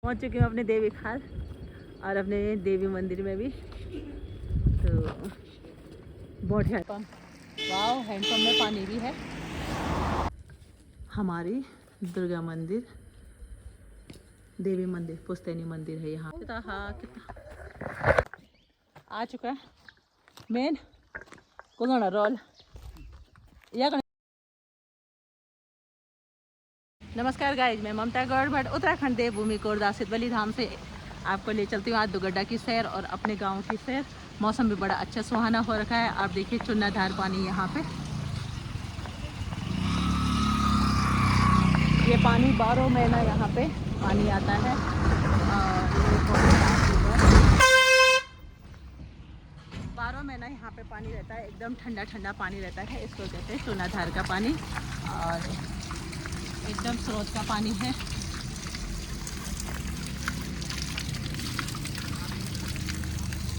पहुंच चुके हैं अपने देवी खाल और अपने देवी मंदिर में भी। तो बहुत हैंडपम्प, वाह हैंडपम्प में पानी भी है। हमारी दुर्गा मंदिर, देवी मंदिर, पुश्तैनी मंदिर है यहाँ। कितना आ चुका है मेन कोना रोल या। नमस्कार गाइज, मैं ममता गौड़ भट्ट उत्तराखंड देवभूमि कोरदा सिद्धवली धाम से आपको ले चलती हूँ आज दुगड्डा की सैर और अपने गांव की सैर। मौसम भी बड़ा अच्छा सुहाना हो रखा है। आप देखिए चुन्नाधार पानी यहाँ पे, ये पानी 12 महीना यहाँ पे पानी आता है। और 12 महीना यहाँ पे पानी रहता है, एकदम ठंडा ठंडा पानी रहता है। इसको कहते हैं चुन्नाधार का पानी और एकदम स्रोत का पानी है।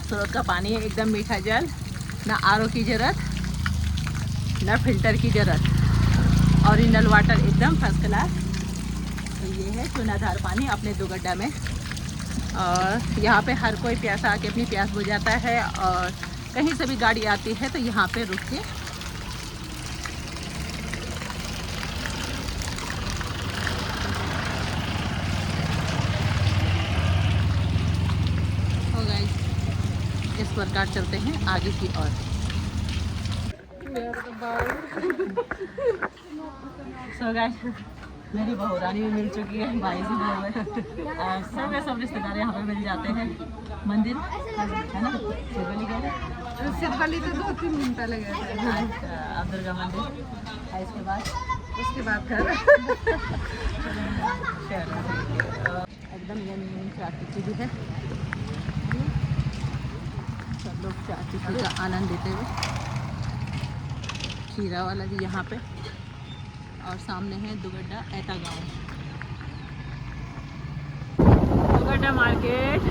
स्रोत का पानी है, एकदम मीठा जल, ना आरओ की ज़रूरत ना फिल्टर की ज़रूरत, ओरिजिनल वाटर एकदम फर्स्ट क्लास। तो ये है चुनाधार पानी अपने दुगड्डा में। और यहाँ पे हर कोई प्यासा आके अपनी प्यास बुझाता है और कहीं से भी गाड़ी आती है तो यहाँ पे रुक के इस प्रकार चलते हैं आगे की ओर। सो गाइस, मेरी बहू रानी भी मिल चुकी है, भाई जी बहू है, सब रिश्तेदार यहाँ पे मिल जाते हैं। मंदिर है ना, सिद्धवली तो 2-3 दिन पहले गए थे। अब दुर्गा मंदिर है, उसके बाद घर एकदम यमी चाटी भी है। सब लोग चाटी का आनंद लेते हुए, खीरा वाला भी यहाँ पे। और सामने है दुगड्डा ऐता गांव, दुगड्डा मार्केट।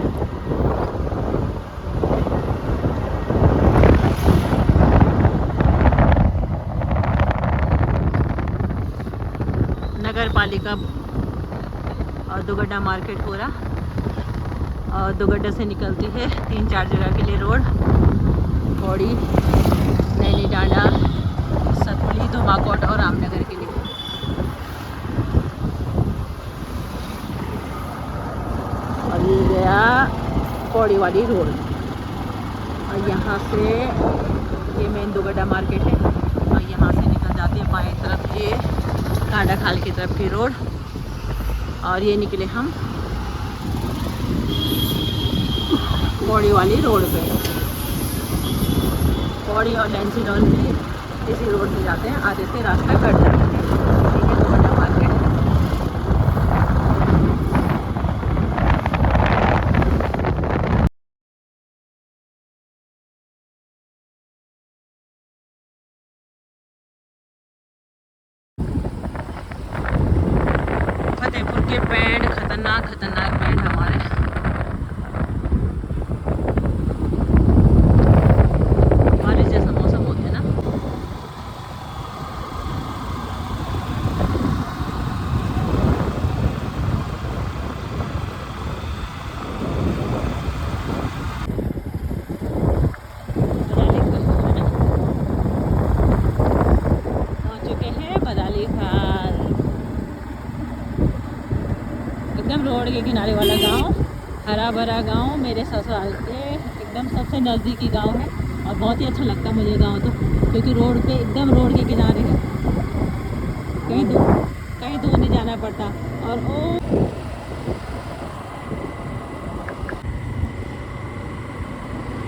नगर पालिका और दुगड्डा मार्केट पूरा। और दुगड्डा से निकलती है 3-4 जगह के लिए रोड, पौड़ी, नैनी डांडा, सतपुली, धुमाकोट और रामनगर के लिए। और ये गया पौड़ी वाली रोड। और यहाँ से ये मेन दुगड्डा मार्केट है और यहाँ से निकल जाती है बाएं तरफ ये कांडा खाल की तरफ की रोड। और ये निकले हम पौड़ी वाली रोड पे। पौड़ी और लेंसीडॉन भी इसी रोड से जाते हैं, आधे से रास्ता कट जाते हैं। ठीक है, दुगड्डा मार्केट। फतेहपुर के बैंड, खतरनाक खतरनाक बैंड हमारे। बारिश जैसा मौसम होता है ना। पहुंच चुके हैं बदाली खाल, एकदम रोड के किनारे वाला गांव, हरा भरा गांव। मेरे ससुराल के एकदम सबसे नज़दीकी गांव है और बहुत ही अच्छा लगता है मुझे गांव तो, क्योंकि रोड पे एकदम रोड के किनारे है, कहीं दूर नहीं जाना पड़ता। और ओ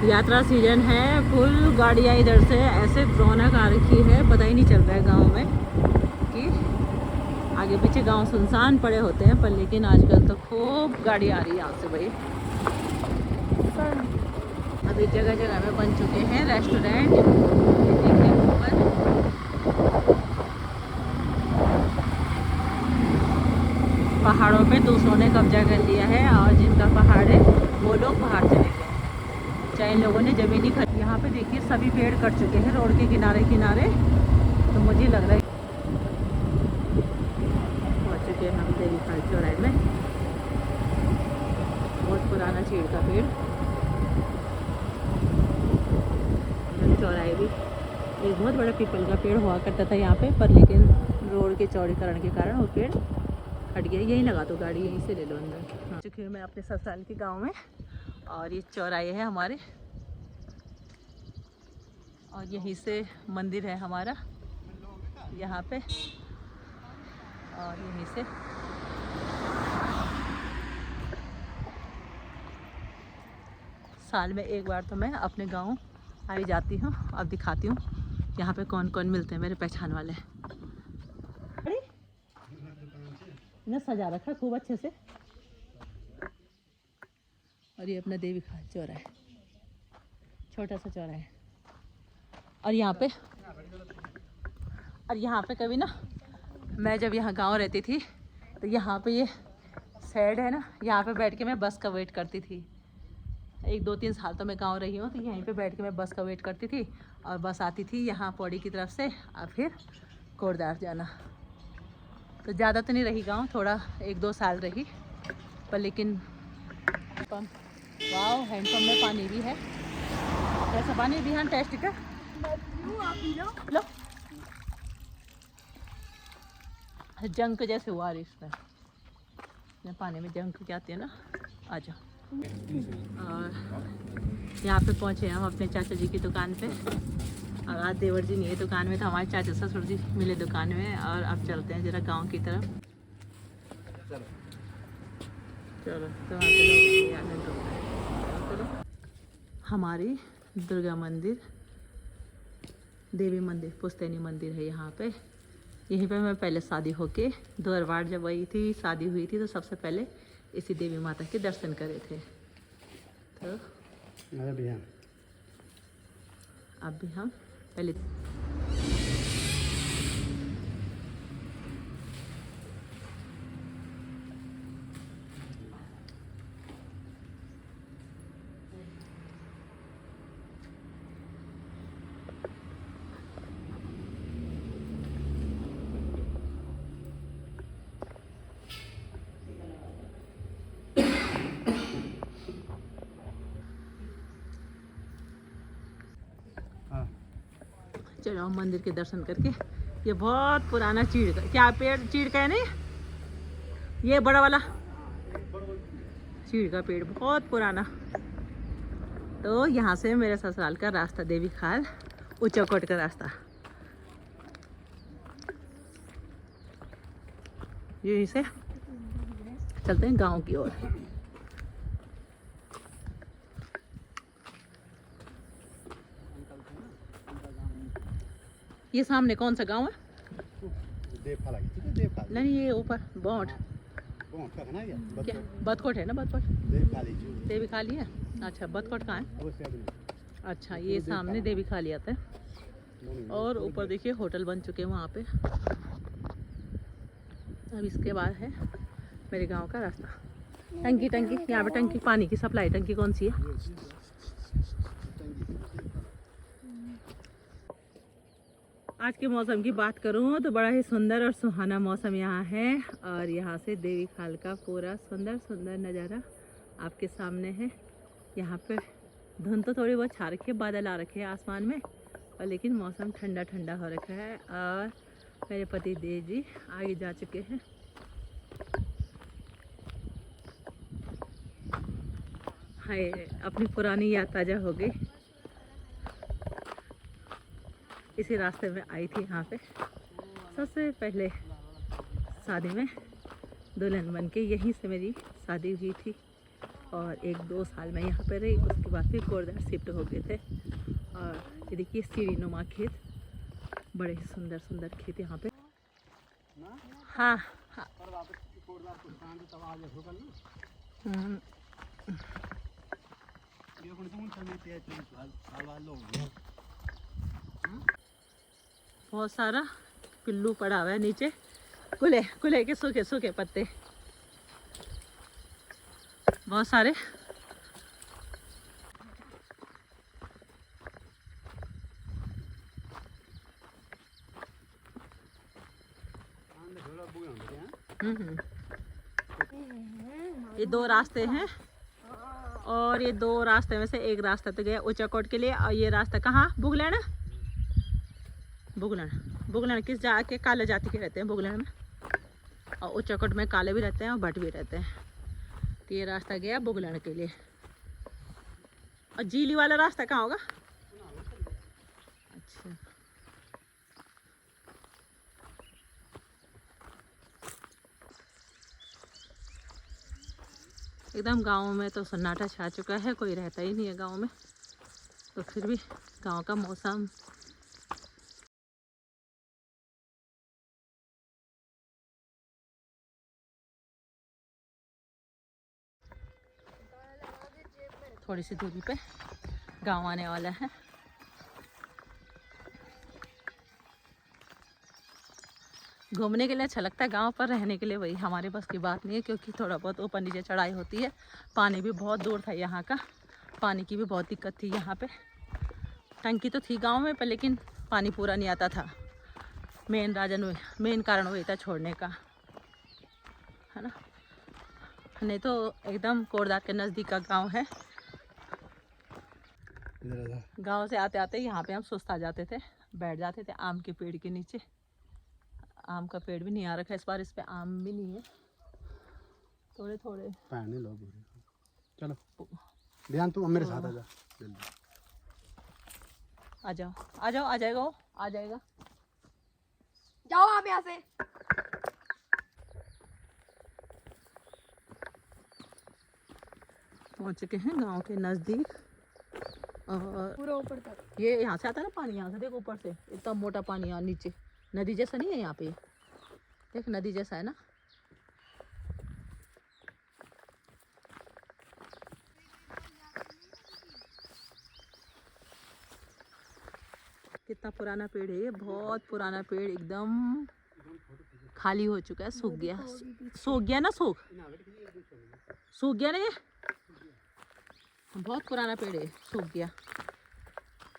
यात्रा सीजन है, फुल गाड़ियाँ इधर से ऐसे रौनक आ रखी है, पता ही नहीं चल रहा है गाँव में कि आगे पीछे गांव सुनसान पड़े होते हैं, पर लेकिन आजकल तो खूब गाड़ी आ रही है यहाँ से भाई। अभी जगह जगह में बन चुके हैं रेस्टोरेंट, देखिए ऊपर। पहाड़ों पे दूसरों ने कब्जा कर लिया है और जिनका पहाड़ है वो लोग बाहर चले गए, चाहे इन लोगों ने ज़मीन ही खरीदी। यहाँ पे देखिए सभी पेड़ कट चुके हैं रोड के किनारे किनारे। तो मुझे लग रहा है हम देवी खाल चौराहे में। पुराना चीड़ का पेड़। चौराहे भी एक बहुत बड़ा पीपल का पेड़ हुआ करता था यहाँ पे, पर लेकिन रोड के चौड़ीकरण के कारण वो पेड़ हट गया। यहीं लगा दो गाड़ी, यहीं से ले लो अंदर। हाँ, चुकी हूँ मैं अपने ससुराल के गांव में, और ये चौराहे है हमारे, और यहीं से मंदिर है हमारा यहाँ पे, और यहीं से साल में एक बार तो मैं अपने गांव आई जाती हूँ। अब दिखाती हूँ यहाँ पे कौन कौन मिलते हैं मेरे पहचान वाले। ना सजा रखा खूब अच्छे से। और ये अपना देवी खाल चौराहा है, छोटा सा चौराहा है। और यहाँ पे कभी ना मैं जब यहाँ गांव रहती थी तो यहाँ पे ये साइड है ना, यहाँ पे बैठ के मैं बस का वेट करती थी। 1-2-3 साल तो मैं गांव रही हूँ, तो यहीं पे बैठ के मैं बस का वेट करती थी, और बस आती थी यहाँ पौड़ी की तरफ से और फिर कोटद्वार जाना। तो ज़्यादा तो नहीं रही गांव, थोड़ा 1-2 साल रही, पर लेकिन पंप, वाह हैंडपम्प में पानी भी है। कैसा पानी भी है टेस्ट का, लो जंक जैसे हुआ रही इसमें, पानी में जंक क्या आती है ना। आ जाओ। और यहाँ पे पहुँचे हम अपने चाचा जी की दुकान पे, और आज देवर जी नहीं है दुकान में, तो हमारे चाचा ससुर जी मिले दुकान में। और अब चलते हैं जरा गांव की तरफ। चलो तो हमारी दुर्गा मंदिर, देवी मंदिर, पुश्तैनी मंदिर है यहाँ पे। यहीं पे मैं पहले शादी होके द्वारवाड़ जब आई थी, शादी हुई थी, तो सबसे पहले इसी देवी माता के दर्शन करे थे। तो अब भी हम पहले चलो मंदिर के दर्शन करके। ये बहुत पुराना चीड़ का, क्या पेड़ चीड़ का है नहीं, ये बड़ा वाला चीड़ का पेड़ बहुत पुराना। तो यहाँ से मेरे ससुराल का रास्ता देवी खाल उच्चकोट का रास्ता, यहीं से चलते हैं गांव की ओर। ये सामने कौन सा गांव है? नहीं ये ऊपर बोट, क्या बतकोट है ना, बतकोट देवी खाली है। अच्छा बतकोट कहाँ है? अच्छा ये सामने देवी खाली आता है, और ऊपर देखिए होटल बन चुके हैं वहाँ पे। अब इसके बाद है मेरे गांव का रास्ता। टंकी यहाँ पे टंकी, पानी की सप्लाई टंकी कौन सी है? आज के मौसम की बात करूं तो बड़ा ही सुंदर और सुहाना मौसम यहाँ है, और यहाँ से देवी खाल का पूरा सुंदर सुंदर नज़ारा आपके सामने है। यहाँ पे धुंध तो थोड़ी बहुत छा रखी है, बादल आ रखे हैं आसमान में, और लेकिन मौसम ठंडा ठंडा हो रखा है। और मेरे पति देव जी आगे जा चुके हैं। हाय, अपनी पुरानी याद ताज़ा हो गई। इसी रास्ते में आई थी यहाँ पे सबसे पहले शादी में दुल्हन बन के, यहीं से मेरी शादी हुई थी, और 1-2 साल में यहाँ पे रही। उसके बाद फिर कोटद्वार शिफ्ट हो गए थे। और ये देखिए सीढ़ी नुमा खेत, बड़े ही सुंदर सुंदर खेत यहाँ पे। हाँ हाँ बहुत सारा पिल्लू पड़ा हुआ है नीचे, कुले कुले के सूखे सूखे पत्ते बहुत सारे। ये 2 रास्ते हैं, और ये 2 रास्ते में से एक रास्ता तो गया ऊंचाकोट के लिए, और ये रास्ता कहाँ? बुगलैंड। बुगलैंड किस जाके काले जाति के रहते हैं बुगलैंड में, और ऊंचाकोट में काले भी रहते हैं और भट भी रहते हैं। तो ये रास्ता गया बुगलैंड के लिए। और जीली वाला रास्ता कहाँ होगा? अच्छा, एकदम गांव में तो सन्नाटा छा चुका है, कोई रहता ही नहीं है गांव में। तो फिर भी गांव का मौसम थोड़ी सी दूरी पे गांव आने वाला है। घूमने के लिए अच्छा लगता है गांव, पर रहने के लिए वही हमारे बस की बात नहीं है, क्योंकि थोड़ा बहुत ऊपर नीचे चढ़ाई होती है। पानी भी बहुत दूर था यहाँ का, पानी की भी बहुत दिक्कत थी यहाँ पे। टंकी तो थी गांव में पर, लेकिन पानी पूरा नहीं आता था। मेन कारण वही था छोड़ने का, है ना। नहीं तो एकदम कोटद्वार के नज़दीक का गाँव है। गांव से आते आते यहाँ पे हम सुस्त आ जाते थे, बैठ जाते थे आम के पेड़ के नीचे। आम का पेड़ भी नहीं आ रखा इस बार, इस पे आम भी नहीं है। थोड़े थोड़े चलो ध्यान, तू मेरे साथ आ जा। आ जाओ आ जाओ, आ जाएगा वो, आ जाएगा। जाओ आप यहाँ से। पहुंच चुके हैं गांव के नज़दीक। और पूरा ऊपर तक ये यहाँ से आता है ना पानी, यहाँ से देख ऊपर से इतना मोटा पानी यहाँ नीचे, नदी जैसा नहीं है यहाँ पे, देख नदी जैसा है ना। कितना पुराना पेड़ है ये, बहुत पुराना पेड़, एकदम खाली हो चुका है, सूख गया। सूख गया ना, सूख गया ना, ये बहुत पुराना पेड़ है, सूख गया।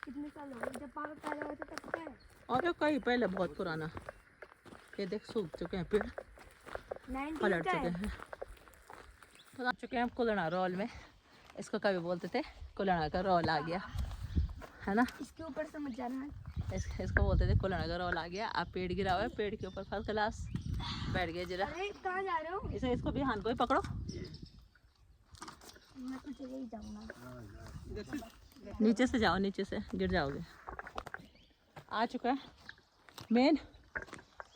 कितने साल हो गए जब पापा पहले हुए थे तब से? और कहीं पहले बहुत पुराना, ये देख सूख चुके हैं पेड़, 90s पलट का चुके है। हैं। तो आ चुके हैं हम कुलना रोल में, इसको कभी बोलते थे कुलना का रोल आ गया, है ना। इसके ऊपर से मत जाना है। इसको बोलते थे कुलना का रोल आ गया। अब पेड़ गिरा हुआ है, पेड़ के ऊपर फर्स्ट क्लास बैठ गया जरा। अरे कहाँ जा रहे हो? इसको भी हाथ को ही पकड़ो, मैं तो चले ही जाऊंगा। नीचे से जाओ, नीचे से गिर जाओगे। आ चुका है मेन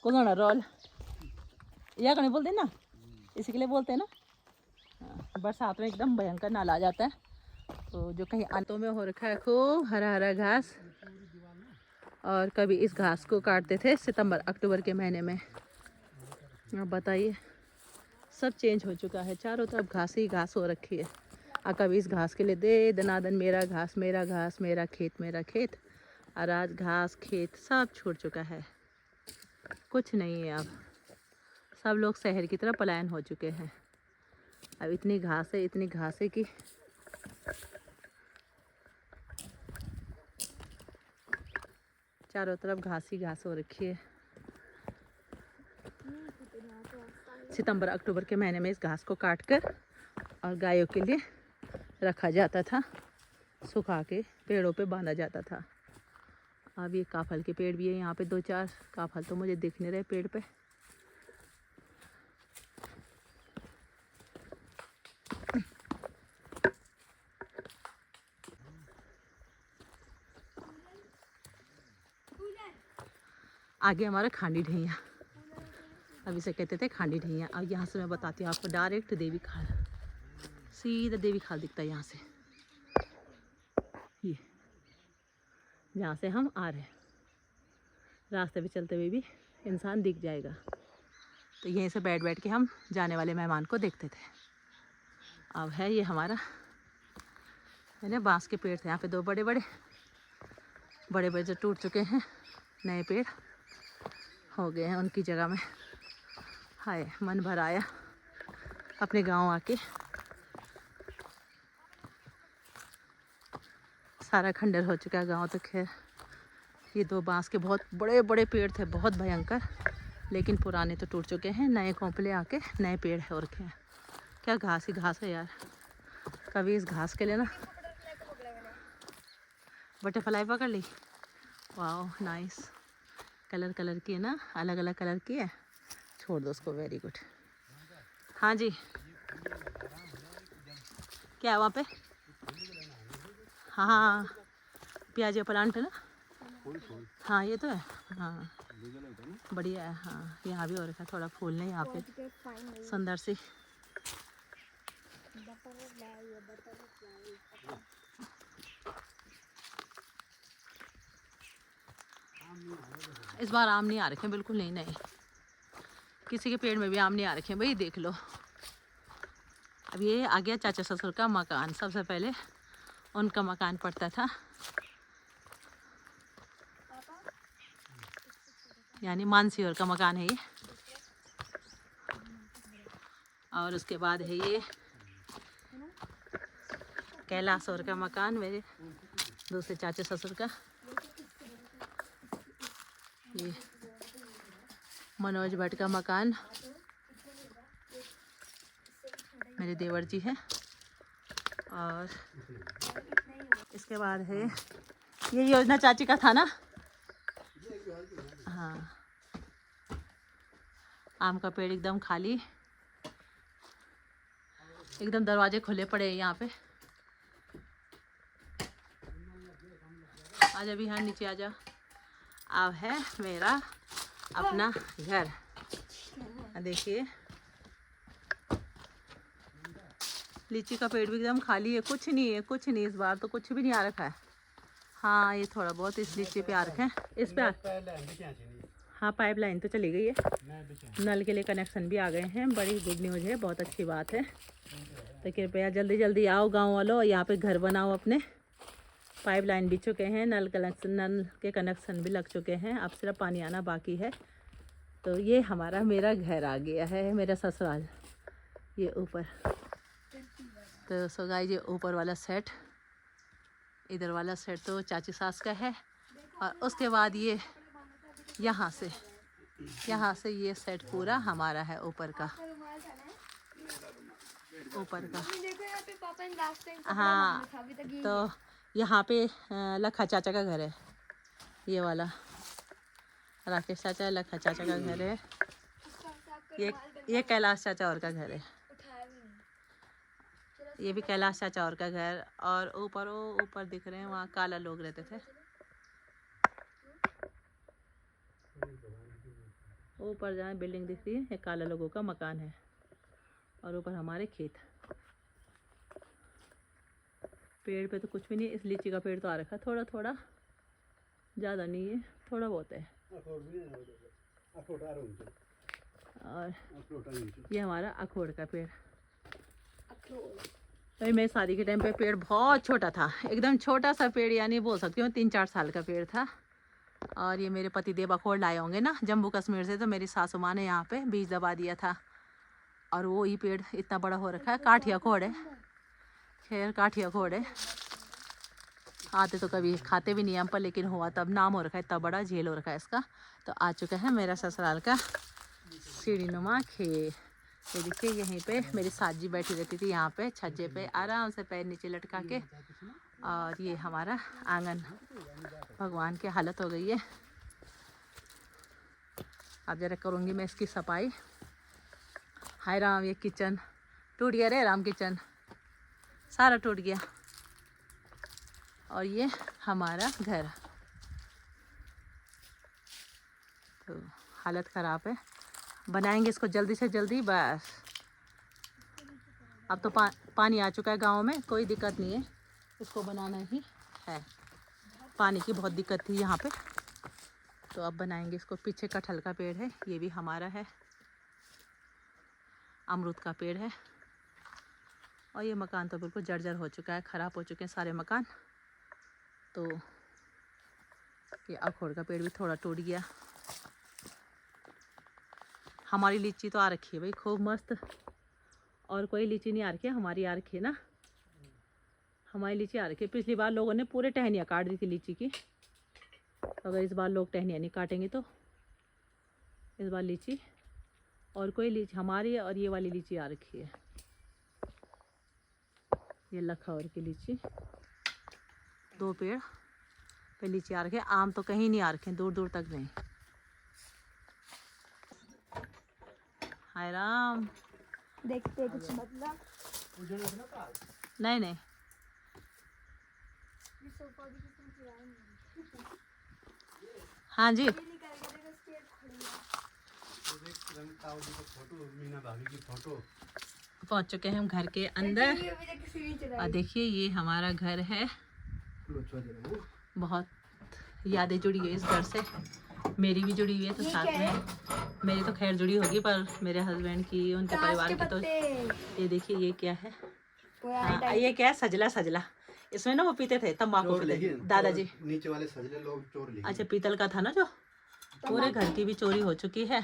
कुलना रोल, या नहीं बोलते ना, इसी के लिए बोलते हैं ना। बरसात में एकदम भयंकर नाला आ जाता है, तो जो कहीं अंतों में हो रखा है खूब हरा हरा घास। और कभी इस घास को काटते थे सितंबर अक्टूबर के महीने में। अब बताइए, सब चेंज हो चुका है, चारों तरफ घास ही घास हो रखी है। और कभी इस घास के लिए दे दनादन मेरा घास, मेरा घास, मेरा खेत, मेरा खेत। और आज घास खेत सब छूट चुका है, कुछ नहीं है। अब सब लोग शहर की तरफ पलायन हो चुके हैं। अब इतनी घास है, इतनी घास है कि चारों तरफ घास ही घास हो रखी है। सितंबर अक्टूबर के महीने में इस घास को काटकर और गायों के लिए रखा जाता था, सुखा के पेड़ों पे बांधा जाता था। अब ये काफल के पेड़ भी है यहाँ पे, 2-4 काफल तो मुझे दिख नहीं रहे पेड़ पे। आगे हमारा खांडी ढैया, अभी से कहते थे खांडी ढैया। और यहाँ से मैं बताती हूँ आपको, डायरेक्ट देवी खाल, सीधा देवी खाल दिखता है यहाँ से। ये जहाँ से हम आ रहे हैं, रास्ते पे चलते हुए भी इंसान दिख जाएगा। तो यहीं से बैठ बैठ के हम जाने वाले मेहमान को देखते थे। अब है ये हमारा, मैंने बांस के पेड़ थे यहाँ पे, 2 बड़े बड़े जो टूट चुके हैं, नए पेड़ हो गए हैं उनकी जगह में। हाय, मन भर आया अपने गांव आके। सारा खंडर हो चुका है गांव तो। खैर, ये 2 बांस के बहुत बड़े पेड़ थे, बहुत भयंकर, लेकिन पुराने तो टूट चुके हैं, नए कोंपले आके नए पेड़ हो रखे हैं। क्या घास ही घास है यार, कभी इस घास के लिए ना बटरफ्लाई पकड़ ली। वाह नाइस, कलर कलर की है ना, अलग अलग कलर की है। छोड़ दो उसको, वेरी गुड। हाँ जी, क्या है वहाँ पे? हाँ हाँ, प्याज प्लांट है ना। हाँ ये तो है, हाँ बढ़िया है। हाँ यहाँ भी हो रखा है थोड़ा फूल ने यहाँ पे, सुंदर सी। इस बार आम नहीं आ रखे, बिल्कुल नहीं, नहीं किसी के पेड़ में भी आम नहीं आ रखे भाई, देख लो। अब ये आ गया चाचा ससुर का मकान। सबसे पहले उनका मकान पड़ता था, यानी मानसी और का मकान है ये। और उसके बाद है ये कैलाश और का मकान, मेरे दूसरे चाचा ससुर का। ये मनोज भट्ट का मकान मेरे देवर जी है। और इसके बाद है ये योजना चाची का था ना। हाँ, आम का पेड़ एकदम खाली, एकदम दरवाजे खुले पड़े हैं यहाँ पे। आजा भी, हाँ नीचे आजा। अब है मेरा अपना घर। देखिए लीची का पेड़ भी एकदम खाली है, कुछ नहीं है, कुछ नहीं, इस बार तो कुछ भी नहीं आ रखा है। हाँ ये थोड़ा बहुत इस लीची पे आ रखा है, इस पे हाँ पाइपलाइन तो चली गई है, नल के लिए कनेक्शन भी आ गए हैं। बड़ी गुड न्यूज़ है, बहुत अच्छी बात है। तो कृपया जल्दी जल्दी आओ गांव वालों, यहाँ पे घर बनाओ अपने। पाइपलाइन भी चुके हैं, नल के कनेक्शन भी लग चुके हैं, अब सिर्फ पानी आना बाकी है। तो ये हमारा मेरा घर आ गया है, मेरा ससुराल ये ऊपर। तो सो गाइस ये ऊपर वाला सेट, इधर वाला सेट तो चाची सास का है। और उसके बाद ये यहाँ से ये सेट पूरा हमारा है ऊपर का, ऊपर का। हाँ तो यहाँ पे लखा चाचा का घर है, ये वाला राकेश चाचा लखा चाचा का घर है। ये कैलाश चाचा और का घर है, ये भी कैलाश चाचा और का घर। और ऊपर वो ऊपर दिख रहे हैं, वहाँ काला लोग रहते थे। ऊपर जहाँ बिल्डिंग दिख रही है, ये काला लोगों का मकान है। और ऊपर हमारे खेत। पेड़ पे तो कुछ भी नहीं, इस लीची का पेड़ तो आ रखा थोड़ा थोड़ा, ज़्यादा नहीं है, थोड़ा बहुत है। और ये हमारा अखरोट का पेड़। भाई मेरी शादी के टाइम पे पेड़ बहुत छोटा था, एकदम छोटा सा पेड़, यानी बोल सकती हूँ 3-4 साल का पेड़ था। और ये मेरे पति देव अखरोट लाए होंगे ना जम्मू कश्मीर से, तो मेरी सासू माँ ने यहाँ पे बीज दबा दिया था। और वो ही पेड़ इतना बड़ा हो रखा है। काठी अखरोट है, खैर काठी अखरोट है। आते तो कभी खाते भी नहीं हम पर, लेकिन हुआ तब नाम हो रखा है, इतना बड़ा झेल हो रखा है इसका। तो आ चुका है मेरा ससुराल का सीढ़ी नुमा खेत। ये देखिए यहीं पे मेरी सास जी बैठी रहती थी, यहाँ पे छज्जे पे आराम से पैर नीचे लटका के। और ये हमारा आंगन, भगवान की हालत हो गई है। अब जरा करूँगी मैं इसकी सफाई। हाय राम, ये किचन टूट गया रे राम, किचन सारा टूट गया। और ये हमारा घर, तो हालत ख़राब है। बनाएंगे इसको जल्दी से जल्दी बस। अब तो पानी आ चुका है गांव में, कोई दिक्कत नहीं है, इसको बनाना ही है। पानी की बहुत दिक्कत थी यहाँ पे, तो अब बनाएंगे इसको। पीछे कटहल का पेड़ है, ये भी हमारा है। अमरूद का पेड़ है। और ये मकान तो बिल्कुल जर्जर हो चुका है, ख़राब हो चुके हैं सारे मकान। तो ये अखरोट का पेड़ भी थोड़ा टूट गया। हमारी लीची तो आ रखी है भाई खूब मस्त, और कोई लीची नहीं आ रखी है, हमारी आ रखी है ना, हमारी लीची आ रखी है। पिछली बार लोगों ने पूरे टहनियाँ काट दी थी लीची की, तो अगर इस बार लोग टहनियाँ नहीं काटेंगे तो इस बार लीची, और कोई लीची हमारी और ये वाली लीची आ रखी है। ये लखौर की लीची, 2 पेड़ पे लीची आ रखे। आम तो कहीं नहीं आ रखे, दूर दूर तक नहीं। हाय राम, देखते कुछ मतलब नहीं नहीं ये सोफा भी किसी ने चुराया नहीं। हाँ जी, ये नहीं करेगा, देखो स्टेज खड़ी है। पहुंच चुके हैं हम घर के अंदर। ये अभी तक किसी ने और चुराई। देखिए ये हमारा घर है। बहुत यादें जुड़ी है इस घर से, मेरी भी जुड़ी हुई है तो ये साथ क्या में है? मेरी तो खैर जुड़ी होगी, पर मेरे हस्बैंड की, उनके ताश परिवार के की तो। पत्ते। ये देखिए ये क्या है। पुराने हाँ, टाइप ये क्या है, सजला सजला। इसमें ना वो पीते थे, तम्बाकू पीते थे दादाजी। नीचे वाले सजले लोग चोर ले अच्छा, पीतल का था ना जो। पूरे घर की भी चोरी हो चुकी है,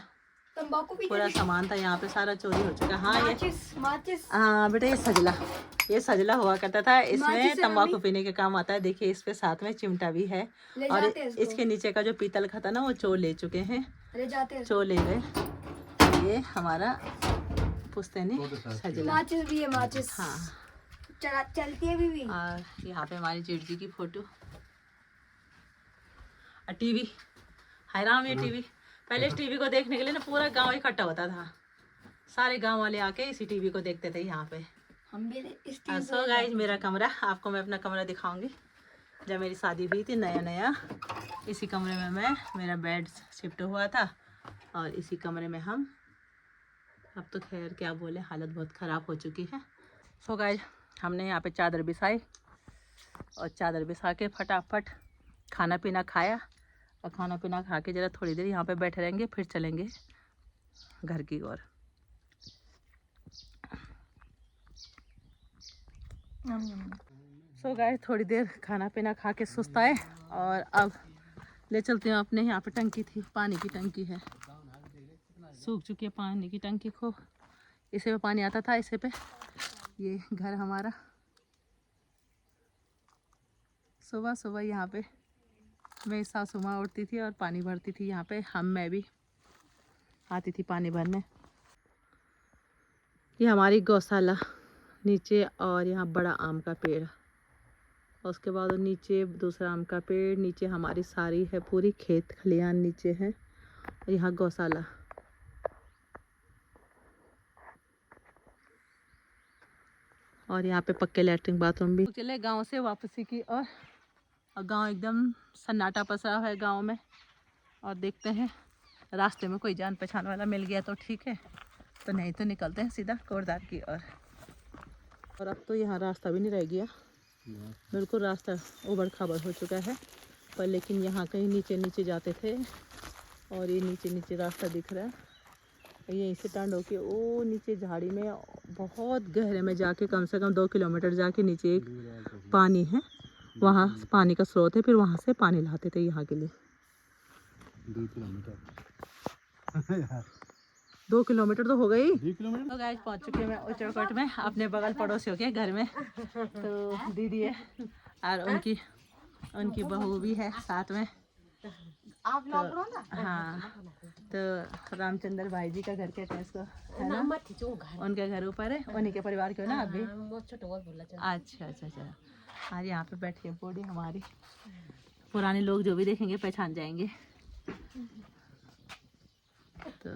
तंबाकू पीते पूरा थे। सामान था यहाँ पे सारा चोरी हो चुका है। हाँ ये, माचिस हाँ बेटा ये सजला हुआ करता था, इसमें माचिस है तंबाकू मम्मी। पीने के काम आता है। देखिए इस पे साथ में चिमटा भी है। ले और जाते हैं इसको। इसके नीचे का जो पीतल का था ना वो चोर ले चुके हैं, ले जाते हैं। चोर ले गए। ये हमारा पुश्तैनी सजला। माचिस भी है, माचिस। हाँ, चलती है भी। और यहाँ पे हमारी जेठ जी की फोटो और टीवी। हाय राम, ये टीवी पहले इस टीवी को देखने के लिए ना पूरा गांव इकट्ठा होता था, सारे गांव वाले आके इसी टीवी को देखते थे यहाँ पे। हम भी इस सो गाइस, मेरा कमरा, आपको मैं अपना कमरा दिखाऊंगी। जब मेरी शादी हुई थी नया नया, इसी कमरे में मेरा बेड शिफ्ट हुआ था और इसी कमरे में हम, अब तो खैर क्या बोले, हालत बहुत ख़राब हो चुकी है। सो गाइस, हमने यहाँ पे चादर बिछाई और चादर बिछा के फटाफट खाना पीना खाया, और खाना पीना खा के ज़रा थोड़ी देर यहाँ पे बैठे रहेंगे, फिर चलेंगे घर की ओर। सो गाइस, थोड़ी देर खाना पीना खा के सुस्ताए और अब ले चलते हैं अपने। यहाँ पे टंकी थी, पानी की टंकी है, सूख चुकी है पानी की टंकी को। इसे पे पानी आता था, इसे पे। ये घर हमारा, सुबह सुबह यहाँ पे मेरी सासू माँ उठती थी और पानी भरती थी यहाँ पे। मैं भी आती थी पानी भरने। ये हमारी गौशाला नीचे, और यहाँ बड़ा आम का पेड़, और उसके बाद नीचे दूसरा आम का पेड़, नीचे हमारी सारी है पूरी खेत खलियान नीचे है, और यहाँ गौशाला। और यहाँ पे पक्के लैट्रिन बाथरूम भी। चले गांव से वापसी की और गांव एकदम सन्नाटा पसरा है गांव में। और देखते हैं रास्ते में कोई जान पहचान वाला मिल गया तो ठीक है, तो नहीं तो निकलते हैं सीधा कोटद्वार की ओर। और अब तो यहाँ रास्ता भी नहीं रह गया, बिल्कुल रास्ता उबड़ खाबड़ हो चुका है। पर लेकिन यहाँ कहीं नीचे नीचे जाते थे, और ये नीचे नीचे रास्ता दिख रहा है। यहीं से टर्न होके वो नीचे झाड़ी में बहुत गहरे में जाके, कम से कम 2 किलोमीटर जाके नीचे एक पानी है, वहाँ पानी का स्रोत है, फिर वहाँ से पानी लाते थे यहाँ के लिए। 2 किलोमीटर 2 किलोमीटर तो हो गई। 2 किलोमीटर। तो गाइस, पहुँच चुके मैं उच्चरकोट में, अपने बगल पड़ोसियों के घर में। तो दीदी है और उनकी बहू भी है साथ में। आप लोग ना। हाँ, तो रामचंद्र भाई जी का घर के अटैच को है ना, उनके घर ऊपर है, उन्हीं के परिवार के हो ना आप भी। अच्छा अच्छा अच्छा। आज यहाँ पे बैठी है बूढ़ी हमारी, पुराने लोग जो भी देखेंगे पहचान जाएंगे। तो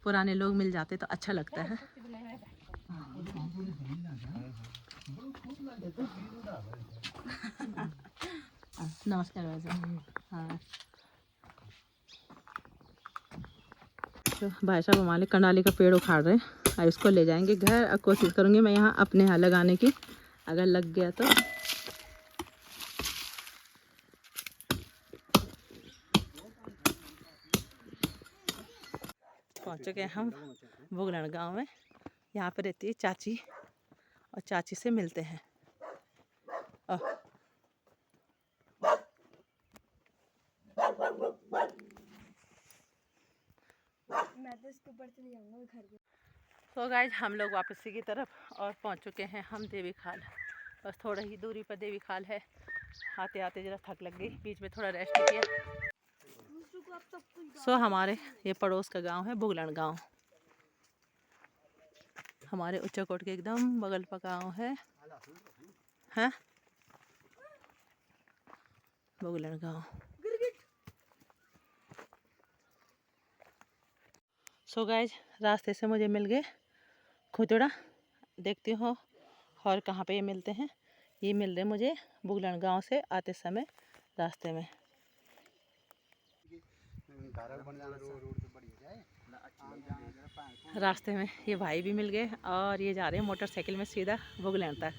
पुराने लोग मिल जाते तो अच्छा लगता है। नमस्कार भाई। हाँ, तो भाई साहब हमारे कंडाली का पेड़ उखाड़ रहे हैं, और इसको ले जाएंगे घर। और कोशिश करूँगी मैं यहाँ अपने यहाँ लगाने की, अगर लग गया तो। पहुँच चुके हैं हम बुगलन गांव में। यहाँ पर रहती है चाची, और चाची से मिलते हैं। मैं तो इसके ऊपर चले जाऊंगा घर पे। तो गाइज, हम लोग वापसी की तरफ और पहुंच चुके हैं हम देवी खाल। बस थोड़ा ही दूरी पर देवी खाल है। आते आते जरा थक लग गई, बीच में थोड़ा रेस्ट किया। सो हमारे ये पड़ोस का गांव है बुगलन गांव, हमारे उच्चकोट के एकदम बगल का गांव है। हाँ बुगलन गाँव। सो गाइज रास्ते से मुझे मिल गए खुतड़ा, देखती हूँ और कहाँ पे ये मिलते हैं। ये मिल रहे मुझे बुगलन गांव से आते समय रास्ते में। रास्ते में ये भाई भी मिल गए और ये जा रहे हैं मोटरसाइकिल में सीधा बुगलन तक।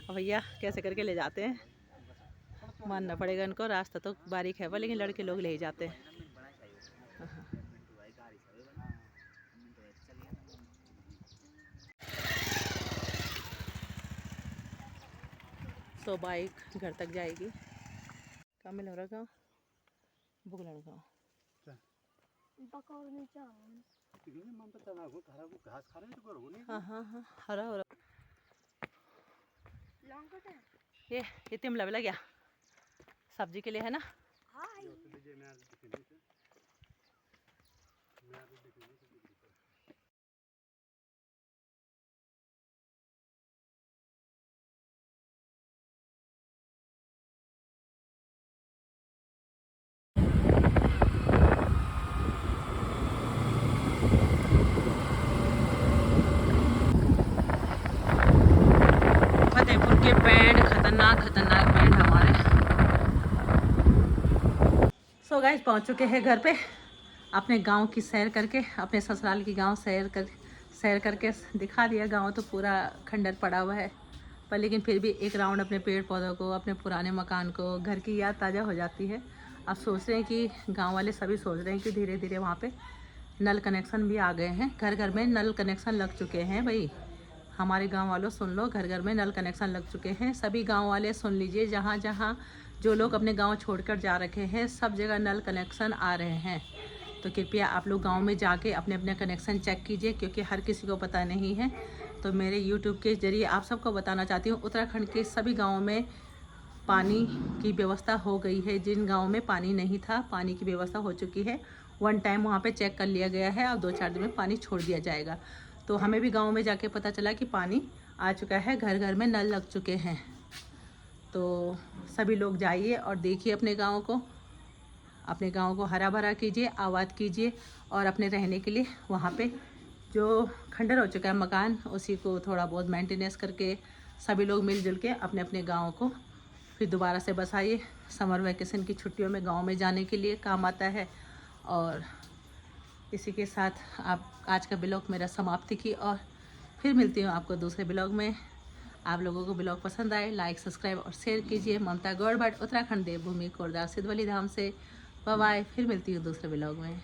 और भैया कैसे करके ले जाते हैं, मानना पड़ेगा इनको। रास्ता तो बारीक है वो, लेकिन लड़के लोग ले ही जाते हैं। तो बाइक घर तक जाएगी। कहाँ मिल रहा गाँव? बुगलन गाँव। हाँ हाँ हाँ हरा हो रहा। ये तिमला भी लग गया सब्जी के लिए है ना। फतेहपुर के पेड़ खतरनाक खतरनाक पेड़ हमारे। सो गाइस पहुंच चुके हैं घर पे। अपने गांव की सैर करके, अपने ससुराल की गांव सैर करके दिखा दिया। गांव तो पूरा खंडर पड़ा हुआ है, पर लेकिन फिर भी एक राउंड अपने पेड़ पौधों को, अपने पुराने मकान को, घर की याद ताज़ा हो जाती है। अब सोच रहे हैं कि गाँव वाले सभी सोच रहे हैं कि धीरे धीरे वहाँ पे नल कनेक्शन भी आ गए हैं। घर घर में नल कनेक्शन लग चुके हैं भाई। हमारे गांव वालों सुन लो, घर घर में नल कनेक्शन लग चुके हैं। सभी गांव वाले सुन लीजिए, जहां जहां जो लोग अपने गांव छोड़कर जा रखे हैं सब जगह नल कनेक्शन आ रहे हैं। तो कृपया आप लोग गांव में जाके अपने अपने कनेक्शन चेक कीजिए, क्योंकि हर किसी को पता नहीं है। तो मेरे यूट्यूब के ज़रिए आप सबको बताना चाहती हूँ, उत्तराखंड के सभी गाँवों में पानी की व्यवस्था हो गई है। जिन गाँव में पानी नहीं था, पानी की व्यवस्था हो चुकी है। वन टाइम वहाँ पे चेक कर लिया गया है और 2-4 दिन में पानी छोड़ दिया जाएगा। तो हमें भी गांव में जाके पता चला कि पानी आ चुका है, घर घर में नल लग चुके हैं। तो सभी लोग जाइए और देखिए अपने गांव को हरा भरा कीजिए, आबाद कीजिए, और अपने रहने के लिए वहाँ पे जो खंडर हो चुका है मकान, उसी को थोड़ा बहुत मेंटेनेंस करके सभी लोग मिलजुल के अपने अपने गाँव को फिर दोबारा से बसाइए। समर वैकेशन की छुट्टियों में गाँव में जाने के लिए काम आता है। और इसी के साथ आप आज का ब्लॉग मेरा समाप्ति की, और फिर मिलती हूँ आपको दूसरे ब्लॉग में। आप लोगों को ब्लॉग पसंद आए, लाइक सब्सक्राइब और शेयर कीजिए। ममता गौड़ भट्ट, उत्तराखंड देवभूमि कोरदार सिद्धवली धाम से। बाय बाय, फिर मिलती हूँ दूसरे ब्लॉग में।